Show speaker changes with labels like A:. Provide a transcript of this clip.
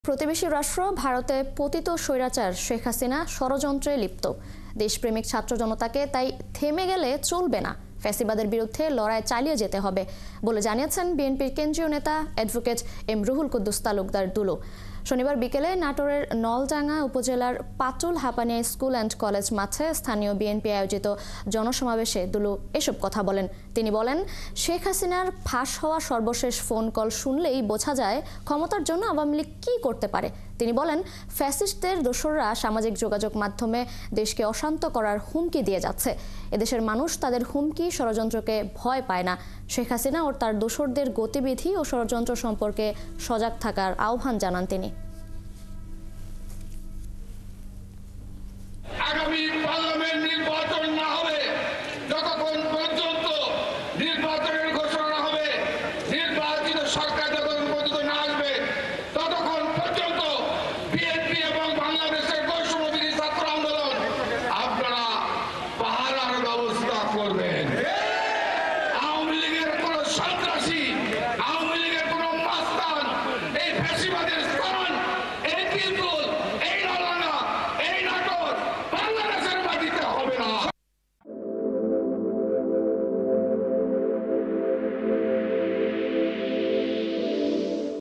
A: প্রতিবেশী রাষ্ট্র ভারতে পতিত স্বৈরাচার শেখ হাসিনা ষড়যন্ত্রে লিপ্ত। দেশপ্রেমিক ছাত্র জনতাকে তাই থেমে গেলে চলবে না, ফ্যাসিবাদের বিরুদ্ধে লড়াই চালিয়ে যেতে হবে বলে জানিয়েছেন বিএনপির কেন্দ্রীয় নেতা অ্যাডভোকেট এম রুহুল কুদ্দুস তালুকদার দুলো। শনিবার বিকেলে নাটোরের নলডাঙ্গা উপজেলার Patul Hapania school and college মাঠে স্থানীয় বিএনপি আয়োজিত জনসমাবেশে দুলো এসব কথা বলেন। তিনি বলেন, শেখ হাসিনার ফাঁস হওয়া সর্বশেষ ফোন কল শুনলেই বোঝা যায় ক্ষমতার জন্য আওয়ামী লীগ কী করতে পারে। তিনি বলেন, ফ্যাসিস্টদের দোসররা সামাজিক যোগাযোগ মাধ্যমে দেশকে অশান্ত করার হুমকি দিয়ে যাচ্ছে। এদেশের মানুষ তাদের হুমকি ষড়যন্ত্রকে ভয় পায় না। শেখ হাসিনা ও তার দোসরদের গতিবিধি ও ষড়যন্ত্র সম্পর্কে সজাগ থাকার আহ্বান জানান তিনি।
B: আগামী পার্লামেন্ট নির্বাচন না হবে যতক্ষণ পর্যন্ত, নির্বাচনের ঘোষণা হবে, নির্বাচিত সরকার যতক্ষণ পর্যন্ত না আসবে ততক্ষণ পর্যন্ত বিএনপি এবং বাংলাদেশের বৈষম্যবিরোধী ছাত্র আন্দোলন আপনারা পাহারার ব্যবস্থা করবেন।